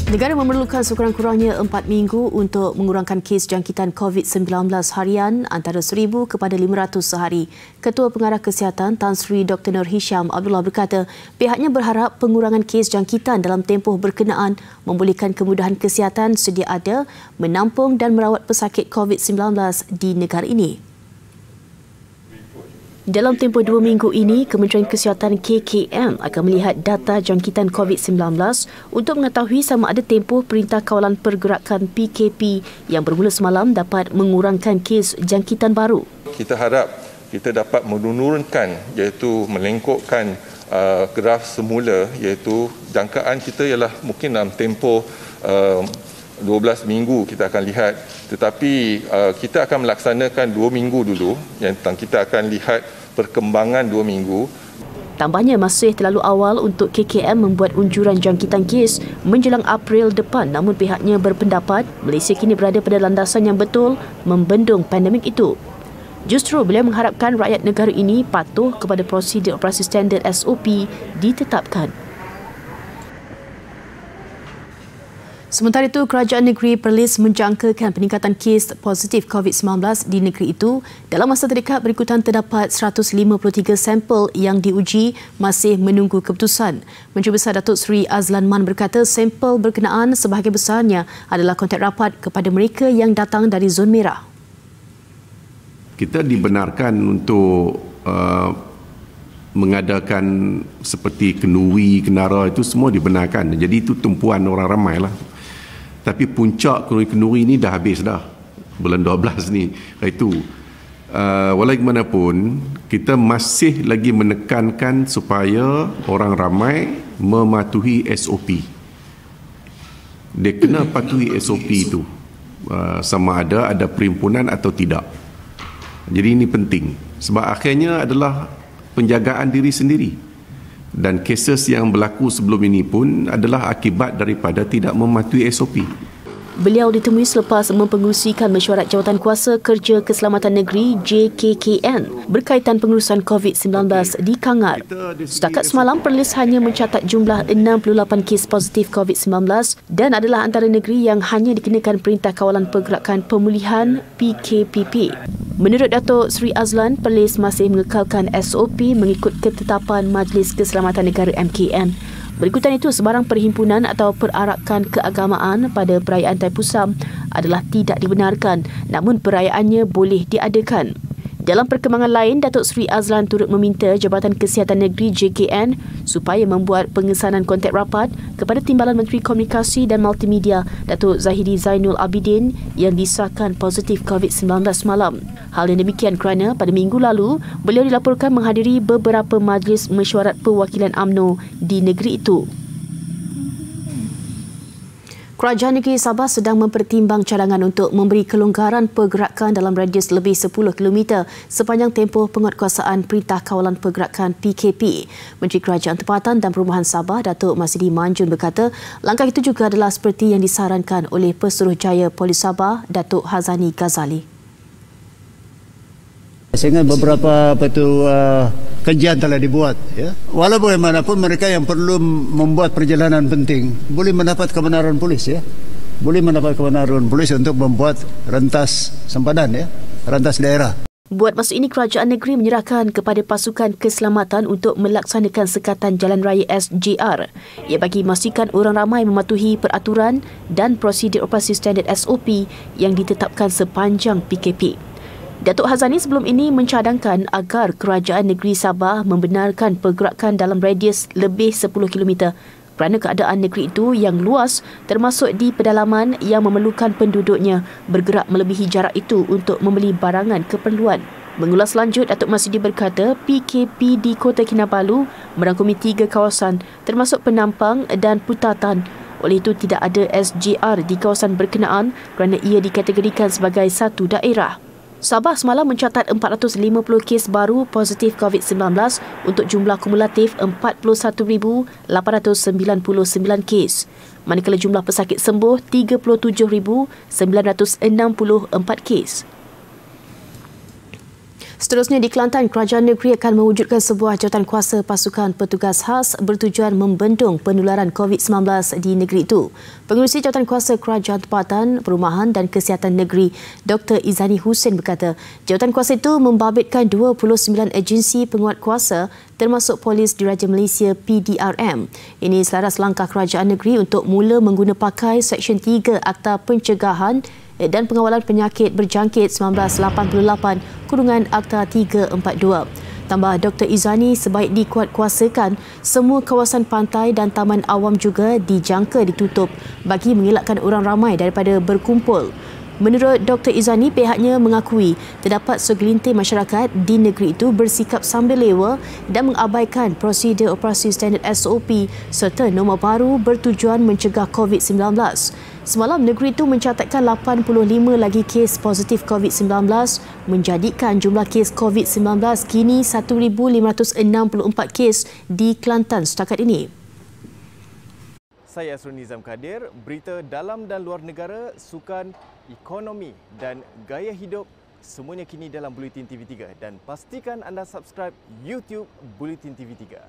Negara memerlukan sekurang-kurangnya 4 minggu untuk mengurangkan kes jangkitan COVID-19 harian antara 1,000 kepada 500 sehari. Ketua Pengarah Kesihatan Tan Sri Dr. Nur Hisham Abdullah berkata pihaknya berharap pengurangan kes jangkitan dalam tempoh berkenaan membolehkan kemudahan kesihatan sedia ada menampung dan merawat pesakit COVID-19 di negara ini. Dalam tempoh 2 minggu ini, Kementerian Kesihatan KKM akan melihat data jangkitan COVID-19 untuk mengetahui sama ada tempoh Perintah Kawalan Pergerakan PKP yang bermula semalam dapat mengurangkan kes jangkitan baru. Kita harap kita dapat menurunkan iaitu melengkokkan graf semula iaitu jangkaan kita ialah mungkin dalam tempoh 12 minggu kita akan lihat, tetapi kita akan melaksanakan 2 minggu dulu yang kita akan lihat perkembangan 2 minggu. Tambahnya masih terlalu awal untuk KKM membuat unjuran jangkitan kes menjelang April depan, namun pihaknya berpendapat Malaysia kini berada pada landasan yang betul membendung pandemik itu. Justru beliau mengharapkan rakyat negara ini patuh kepada prosedur operasi standard SOP ditetapkan. Sementara itu, Kerajaan Negeri Perlis menjangkakan peningkatan kes positif COVID-19 di negeri itu. Dalam masa terdekat, berikutan terdapat 153 sampel yang diuji masih menunggu keputusan. Menteri Besar Datuk Seri Azlan Man berkata sampel berkenaan sebahagian besarnya adalah kontak rapat kepada mereka yang datang dari zon merah. Kita dibenarkan untuk mengadakan seperti kenduri, kenara itu semua dibenarkan. Jadi itu tumpuan orang ramai lah. Tapi puncak kenduri ini dah habis dah. Bulan 12 ni. Itu. Walaupun kita masih lagi menekankan supaya orang ramai mematuhi SOP. Dia kena patuhi SOP itu. Sama ada perhimpunan atau tidak. Jadi ini penting. Sebab akhirnya adalah penjagaan diri sendiri. Dan kes yang berlaku sebelum ini pun adalah akibat daripada tidak mematuhi SOP. Beliau ditemui selepas mempengerusikan mesyuarat Jawatankuasa Kerja Keselamatan Negeri JKKN berkaitan pengurusan COVID-19 di Kangar. Setakat semalam, Perlis hanya mencatat jumlah 68 kes positif COVID-19 dan adalah antara negeri yang hanya dikenakan Perintah Kawalan Pergerakan Pemulihan PKPP. Menurut Datuk Seri Azlan, Perlis masih mengekalkan SOP mengikut ketetapan Majlis Keselamatan Negara MKN. Berikutan itu, sebarang perhimpunan atau perarakan keagamaan pada perayaan Taipusam adalah tidak dibenarkan, namun perayaannya boleh diadakan. Dalam perkembangan lain, Datuk Seri Azlan turut meminta Jabatan Kesihatan Negeri JKN supaya membuat pengesanan kontak rapat kepada Timbalan Menteri Komunikasi dan Multimedia Datuk Zahidi Zainul Abidin yang disahkan positif COVID-19 malam. Hal yang demikian kerana pada minggu lalu, beliau dilaporkan menghadiri beberapa majlis mesyuarat perwakilan UMNO di negeri itu. Kerajaan Negeri Sabah sedang mempertimbang cadangan untuk memberi kelonggaran pergerakan dalam radius lebih 10 km sepanjang tempoh penguatkuasaan Perintah Kawalan Pergerakan PKP. Menteri Kerajaan Tempatan dan Perumahan Sabah, Datuk Masidi Manjun berkata, langkah itu juga adalah seperti yang disarankan oleh Pesuruhjaya Polis Sabah, Datuk Hazani Ghazali. Sehingga beberapa kajian telah dibuat. Ya. Walaupun bagaimanapun mereka yang perlu membuat perjalanan penting boleh mendapat kebenaran polis, ya, boleh mendapat kebenaran polis untuk membuat rentas sempadan, ya, rentas daerah. Buat masa ini, Kerajaan Negeri menyerahkan kepada pasukan keselamatan untuk melaksanakan sekatan jalan raya SJR. Ia bagi memastikan orang ramai mematuhi peraturan dan prosedur operasi standard SOP yang ditetapkan sepanjang PKP. Datuk Hazani sebelum ini mencadangkan agar Kerajaan Negeri Sabah membenarkan pergerakan dalam radius lebih 10 km kerana keadaan negeri itu yang luas termasuk di pedalaman yang memerlukan penduduknya bergerak melebihi jarak itu untuk membeli barangan keperluan. Mengulas lanjut, Datuk Masidi berkata PKP di Kota Kinabalu merangkumi 3 kawasan termasuk Penampang dan Putatan. Oleh itu tidak ada SJR di kawasan berkenaan kerana ia dikategorikan sebagai satu daerah. Sabah semalam mencatat 450 kes baru positif COVID-19 untuk jumlah kumulatif 41,899 kes. Manakala jumlah pesakit sembuh 37,964 kes. Seterusnya di Kelantan, Kerajaan Negeri akan mewujudkan sebuah jawatankuasa pasukan petugas khas bertujuan membendung penularan COVID-19 di negeri itu. Pengerusi Jawatankuasa Kerajaan Tempatan, Perumahan dan Kesihatan Negeri, Dr. Izani Hussein berkata, jawatankuasa itu membabitkan 29 agensi penguatkuasa termasuk Polis Diraja Malaysia PDRM. Ini selaras langkah Kerajaan Negeri untuk mula mengguna pakai Seksyen 3 Akta Pencegahan dan Pengawalan Penyakit Berjangkit 1988 Akta 342. Tambah Dr. Izani, sebaik dikuatkuasakan, semua kawasan pantai dan taman awam juga dijangka ditutup bagi mengelakkan orang ramai daripada berkumpul. Menurut Dr. Izani, pihaknya mengakui terdapat segelintir masyarakat di negeri itu bersikap sambil lewa dan mengabaikan prosedur operasi standard SOP serta norma baru bertujuan mencegah COVID-19. Semalam, negeri itu mencatatkan 85 lagi kes positif COVID-19, menjadikan jumlah kes COVID-19 kini 1,564 kes di Kelantan setakat ini. Saya Asrul Nizam Kadir, berita dalam dan luar negara, sukan, ekonomi dan gaya hidup, semuanya kini dalam Bulletin TV3. Dan pastikan anda subscribe YouTube Bulletin TV3.